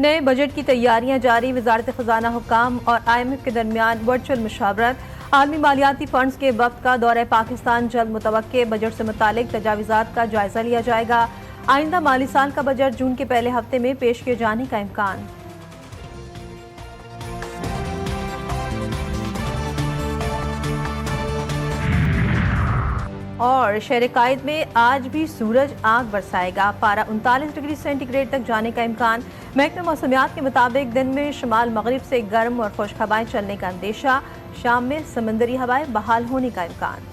नए बजट की तैयारियां जारी। वजारत खजाना हुक्काम और IMF के दरमियान वर्चुअल मुशावरत। आलमी मालियाती फंड्स के वक्त का दौरा पाकिस्तान जल्द मुतवक्के। बजट से मुतालिक तजावीज़ात का जायजा लिया जाएगा। आइंदा माली साल का बजट जून के पहले हफ्ते में पेश किए जाने का इम्कान। और शहर कायद में आज भी सूरज आग बरसाएगा। पारा 39 डिग्री सेंटीग्रेड तक जाने का इम्कान। महकमा मौसमियात के मुताबिक दिन में शमाल मगरिब से गर्म और खुश्क हवाएं चलने का अंदेशा। शाम में समंदरी हवाएं बहाल होने का इम्कान।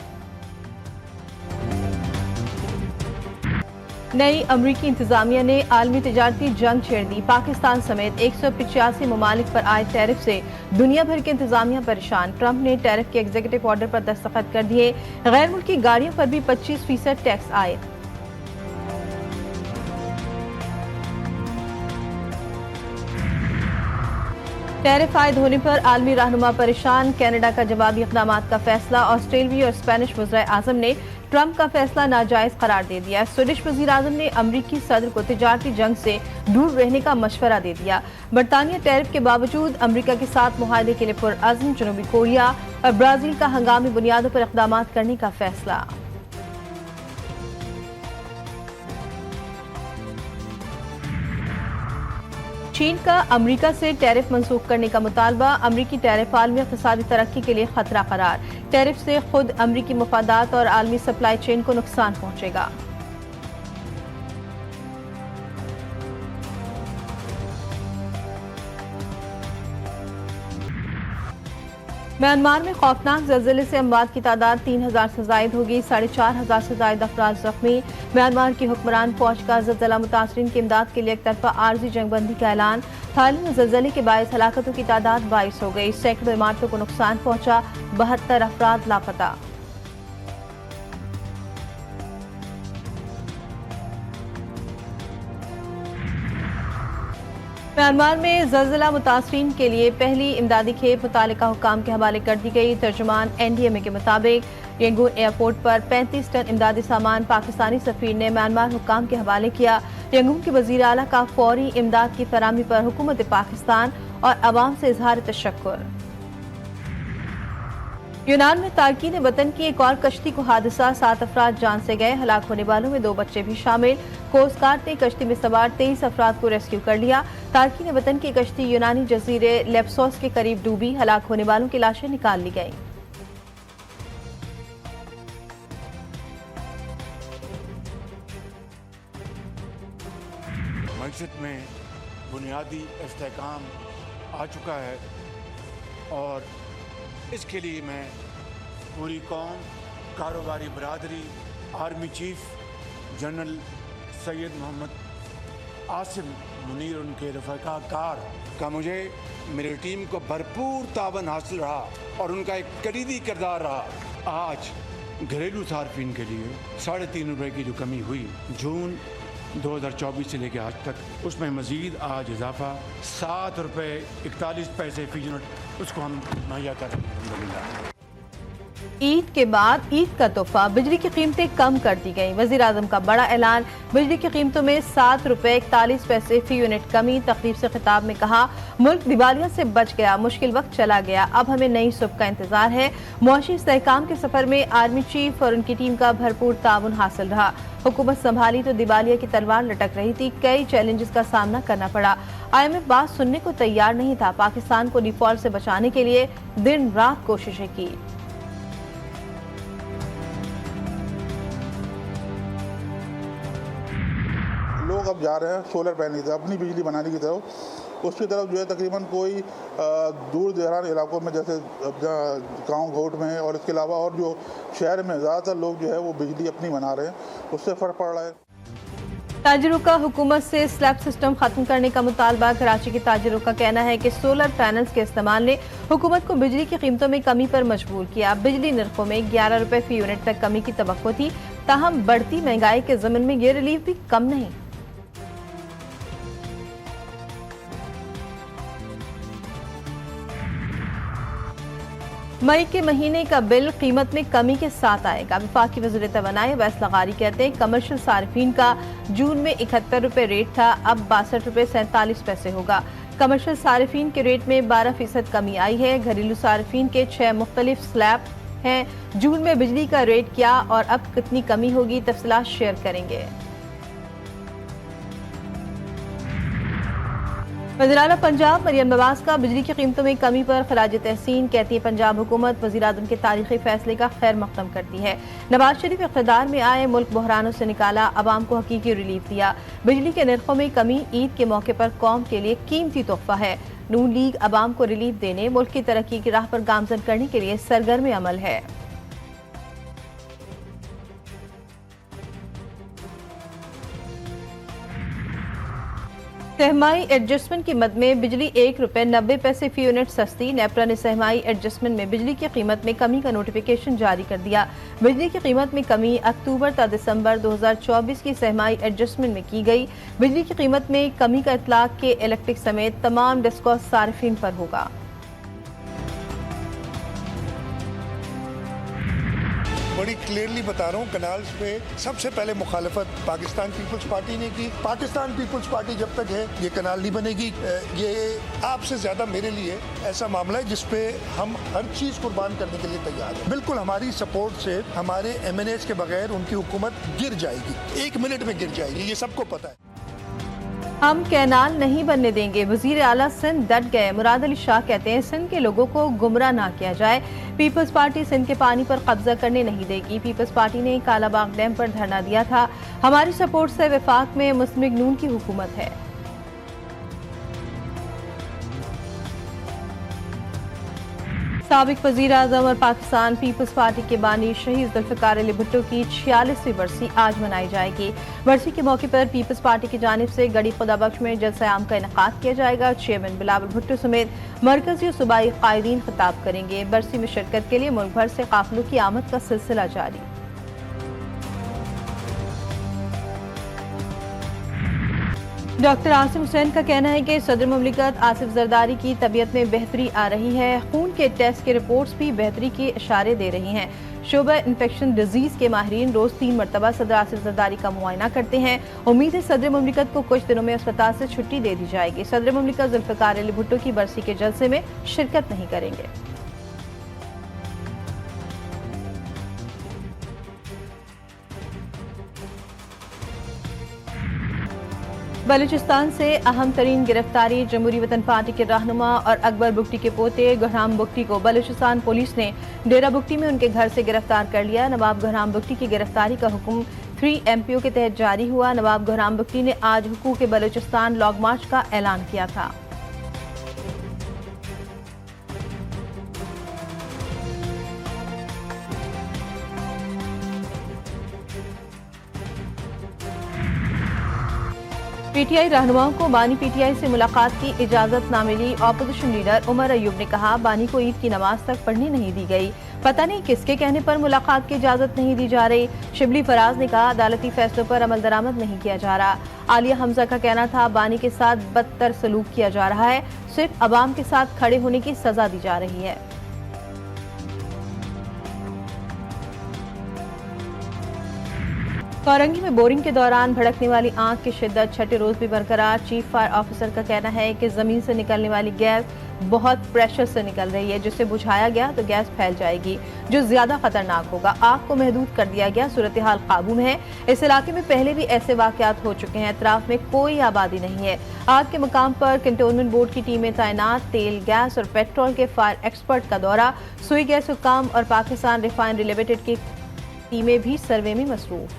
नई अमरीकी इंतजामिया ने आलमी तिजारती जंग छेड़ दी। पाकिस्तान समेत 185 ममालिक पर आए टैरिफ से दुनिया भर के इंतजामिया परेशान। ट्रंप ने टैरिफ के एग्जीक्यूटिव ऑर्डर पर दस्तखत कर दिए। गैर मुल्की गाड़ियों पर भी 25% टैक्स आए। टैरिफ आयद होने पर आलमी रहनुमा परेशान। कनाडा का जवाबी इक़दाम का फैसला। ऑस्ट्रेलियाई और स्पेनिश वज़ीर आज़म ने ट्रंप का फैसला नाजायज करार दे दिया। स्वीडिश वज़ीर आज़म ने अमरीकी सदर को तिजारती जंग से दूर रहने का मशवरा दे दिया। बरतानिया टैरिफ के बावजूद अमरीका के साथ मुआहदे के लिए पुरअज़्म। जनूबी कोरिया और ब्राज़ील का हंगामी बुनियादों पर इक़दाम करने का फैसला। चीन का अमरीका से टैरिफ मंसूख करने का मुतालबा। अमरीकी टैरिफ आलमी इक़्तिसादी तरक्की के लिए खतरा करार। टैरिफ से खुद अमरीकी मफादात और आलमी सप्लाई चेन को नुकसान पहुंचेगा। म्यांमार में खौफनाक ज़लज़ले से अमवात की तादाद 3000 से जायद होगी। 4500 से जायद अफराद जख्मी। म्यांमार की हुक्मरान फौज का ज़लज़ला मुतासरीन की इमदाद के लिए एक तरफा आर्जी जंगबंदी का ऐलान। थाईलैंड में ज़लज़ले के बायस हलाकतों की तादाद 22 हो गई। सैकड़ों इमारतों को नुकसान पहुंचा। 72 अफराद लापता। म्यांमार में ज़लज़ला मुतासरीन के लिए पहली इमदादी खेप मुतालिका हुक्काम के हवाले कर दी गई। तर्जुमान NDMA के मुताबिक यंगून एयरपोर्ट पर 35 टन इमदादी सामान पाकिस्तानी सफीर ने म्यांमार हुक्काम के हवाले किया। यंगून के वज़ीर आला का फौरी इमदाद की फराहमी पर हुकूमत पाकिस्तान और अवाम से इजहार तशक्कुर। यूनान में तारकीन वतन की एक और कश्ती को हादसा। 7 अफराद जान से गए। हलाक होने वालों में 2 बच्चे भी शामिल। कोस्ट गार्ड ने कश्ती में सवार 23 अफराद को रेस्क्यू कर लिया। तारकीन वतन की कश्ती यूनानी जजीरे लेप्सोस के करीब डूबी। हलाक होने वालों की लाशें निकाल ली गईं। मस्जिद में बुनियादी इस्तेहकाम आ चुका है और इसके लिए मैं पूरी कौम, कारोबारी बरादरी, army chief general Syed Mohammad Asim Munir, उनके रफ़ाकार का मुझे मेरी टीम को भरपूर तावन हासिल रहा और उनका एक कलीदी किरदार रहा। आज घरेलू सार्फिन के लिए 3.5 रुपये की जो कमी हुई जून 2024 से लेकर आज तक, उसमें मज़ीद आज इजाफा 7 रुपये 41 पैसे फी यूनिट उसको हम मुहैया कर रहे हैं। अल्हम्दुलिल्लाह। ईद के बाद ईद का तोहफा। बिजली की कीमतें कम कर दी गई। वज़ीर आज़म का बड़ा ऐलान। बिजली की कीमतों में 7 रुपये 41 पैसे फी यूनिट कमी। तकरीब से खिताब में कहा, मुल्क दिवालिया से बच गया, मुश्किल वक्त चला गया, अब हमें नई सुबह का इंतजार है। मुआशी इस्तेहकाम के सफर में आर्मी चीफ और उनकी टीम का भरपूर ताउन हासिल रहा। हुकूमत संभाली तो दिवालिया की तलवार लटक रही थी। कई चैलेंजेस का सामना करना पड़ा। IMF बात सुनने को तैयार नहीं था। पाकिस्तान को डिफॉल्ट से बचाने के लिए दिन रात कोशिशें की। लोग अब जा रहे हैं सोलर पैनल से अपनी बिजली बनाने की तरफ। उसकी तरफ जो है तकरीबन कोई दूर दराज इलाकों में जैसे गांव घोट में और इसके अलावा और जो शहर में ज़्यादातर लोग जो है वो बिजली अपनी बना रहे हैं, उससे फ़र्क पड़ रहा है। ताजिरों का हुकूमत से स्लैब सिस्टम खत्म करने का मुतालबा। कराची के ताजिरों का कहना है कि सोलर पैनल्स के इस्तेमाल ने हुकूमत को बिजली की कीमतों में कमी पर मजबूर किया। बिजली निर्खों में 11 रुपये फी यूनिट तक कमी की तवक्को थी, ताहम बढ़ती महंगाई के ज़मन में ये रिलीफ भी कम नहीं। मई के महीने का बिल कीमत में कमी के साथ आएगा। वफाकी वज़ीर तवानाई अवैस लगारी कहते हैं कमर्शियल सार्फिन का जून में 71 रुपये रेट था, अब 62 रुपये 47 पैसे होगा। कमर्शियल सार्फिन के रेट में 12% कमी आई है। घरेलू सार्फिन के 6 मुख्तलिफ स्लैब हैं। जून में बिजली का रेट क्या और अब कितनी कमी होगी, तफसीलात शेयर करेंगे। वज़ीर-ए-आला पंजाब मरियम नवाज का बिजली की कीमतों में कमी पर खराज तहसीन, कहती है पंजाब हुकूमत वज़ीर-ए-आज़म के तारीखी फैसले का खैर मकदम करती है। नवाज शरीफ इक़्तिदार में आए, मुल्क बहरानों से निकाला, अवाम को हकीकी रिलीफ दिया। बिजली के नरखों में कमी ईद के मौके पर कौम के लिए कीमती तोहफा है। नून लीग अवाम को रिलीफ देने, मुल्क की तरक्की की राह पर गामजन करने के लिए सरगर्म अमल है। सहमाई एडजस्टमेंट की मद में बिजली 1 रुपये 90 पैसे फी यूनिट सस्ती। नेपरा ने सहमाई एडजस्टमेंट में बिजली की कीमत में कमी का नोटिफिकेशन जारी कर दिया। बिजली की कीमत में कमी अक्टूबर ता दिसंबर 2024 की सहमाई एडजस्टमेंट में की गई। बिजली की कीमत में कमी का इतलाक के इलेक्ट्रिक समेत तमाम डिस्कॉस सार्फिन पर होगा। बड़ी क्लियरली बता रहा हूँ, कनाल्स पे सबसे पहले मुखालफत पाकिस्तान पीपल्स पार्टी ने की। पाकिस्तान पीपल्स पार्टी जब तक है ये कनाल नहीं बनेगी। ये आपसे ज्यादा मेरे लिए ऐसा मामला है जिसपे हम हर चीज कुर्बान करने के लिए तैयार हैं। बिल्कुल हमारी सपोर्ट से हमारे MNAs के बगैर उनकी हुकूमत गिर जाएगी, 1 मिनट में गिर जाएगी, ये सबको पता है। हम कैनाल नहीं बनने देंगे, वजीर आला सिंध डट गए। मुराद अली शाह कहते हैं सिंध के लोगों को गुमराह ना किया जाए। पीपल्स पार्टी सिंध के पानी पर कब्जा करने नहीं देगी। पीपल्स पार्टी ने कालाबाग डैम पर धरना दिया था। हमारी सपोर्ट से वफाक में मुस्लिम लीग नून की हुकूमत है। साबिक वज़ीर आज़म और पाकिस्तान पीपल्स पार्टी के बानी शहीद जुल्फ़िकार अली भुट्टो की 46वीं बरसी आज मनाई जाएगी। बरसी के मौके पर पीपल्स पार्टी की जानिब से गड़ी खुदाबख्श में जलसा आम का इनेकाद किया जाएगा। चेयरमैन बिलावल भुट्टो समेत मरकजी और सूबाई कायदीन खिताब करेंगे। बरसी में शिरकत के लिए मुल्क भर से काफिलों की आमद का सिलसिला जारी। डॉक्टर आसिम हुसैन का कहना है कि सदर मुमलिकत आसिफ जरदारी की तबीयत में बेहतरी आ रही है। खून के टेस्ट की रिपोर्ट्स भी बेहतरी के इशारे दे रही हैं। शोबा इन्फेक्शन डिजीज के माहिरीन रोज 3 मरतबा सदर आसिफ जरदारी का मुआयना करते हैं। उम्मीद है सदर मुमलिकत को कुछ दिनों में अस्पताल से छुट्टी दे दी जाएगी। सदर मुमलिकत जुल्फ़िकार अली भुट्टो की बरसी के जलसे में शिरकत नहीं करेंगे। बलूचिस्तान से अहम तरीन गिरफ्तारी। जमहूरी वतन पार्टी के रहनुमा और अकबर बुगटी के पोते गहराम बुगटी को बलूचिस्तान पुलिस ने डेरा बुगटी में उनके घर से गिरफ्तार कर लिया। नवाब गहराम बुगटी की गिरफ्तारी का हुक्म 3 MPO के तहत जारी हुआ। नवाब गहराम बुगटी ने आज हुकूक बलूचिस्तान लॉन्ग मार्च का ऐलान किया था। PTI रहनुमाओं को बानी PTI से मुलाकात की इजाजत ना मिली। ऑपोजिशन लीडर उमर अयूब ने कहा बानी को ईद की नमाज तक पढ़नी नहीं दी गई। पता नहीं किसके कहने पर मुलाकात की इजाजत नहीं दी जा रही। शिबली फराज ने कहा अदालती फैसलों पर अमल दरामद नहीं किया जा रहा। आलिया हमजा का कहना था बानी के साथ बदतर सलूक किया जा रहा है, सिर्फ अवाम के साथ खड़े होने की सजा दी जा रही है। फौरंगी में बोरिंग के दौरान भड़कने वाली आग की शिद्दत 6ठे रोज भी बरकरार। चीफ फायर ऑफिसर का कहना है कि जमीन से निकलने वाली गैस बहुत प्रेशर से निकल रही है, जिसे बुझाया गया तो गैस फैल जाएगी जो ज्यादा खतरनाक होगा। आग को महदूद कर दिया गया, सूरत हाल काबू में है। इस इलाके में पहले भी ऐसे वाकयात हो चुके हैं। अतराफ में कोई आबादी नहीं है। आग के मुकाम पर कंटोनमेंट बोर्ड की टीमें तैनात। तेल, गैस और पेट्रोल के फायर एक्सपर्ट का दौरा। सुई गैस हुक्काम और पाकिस्तान रिफाइनरी लिमिटेड की टीमें भी सर्वे में मसरूफ।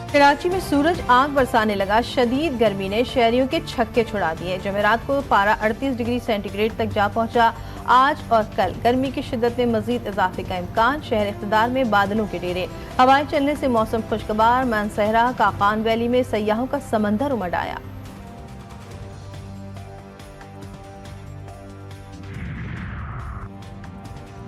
कराची में सूरज आग बरसाने लगा। शदीद गर्मी ने शहरियों के छक्के छुड़ा दिए। जमेरात को पारा 38 डिग्री सेंटीग्रेड तक जा पहुंचा। आज और कल गर्मी की शिद्दत में मजीद इजाफे का इम्कान। शहर इख्तिदार में बादलों के डेरे। हवाएं चलने से मौसम खुशगवार। मानसहरा काकान वैली में सयाहों का समंदर उमड़ आया।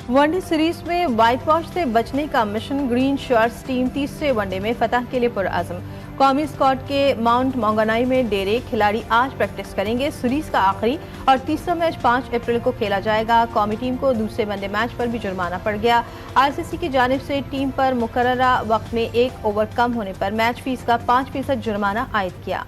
वनडे सीरीज में व्हाइट वॉश से बचने का मिशन ग्रीन शर्ट्स टीम तीसरे वनडे में फतह के लिए पुरअज़म। कौमी स्क्वाड के माउंट मोंगानाई में डेरे खिलाड़ी आज प्रैक्टिस करेंगे। सीरीज का आखिरी और तीसरा मैच 5 अप्रैल को खेला जाएगा। कौमी टीम को दूसरे वनडे मैच पर भी जुर्माना पड़ गया। आईसीसी की जानिब से टीम पर मुकर्ररा वक्त में 1 ओवर कम होने पर मैच फीस का 5% जुर्माना आयद किया।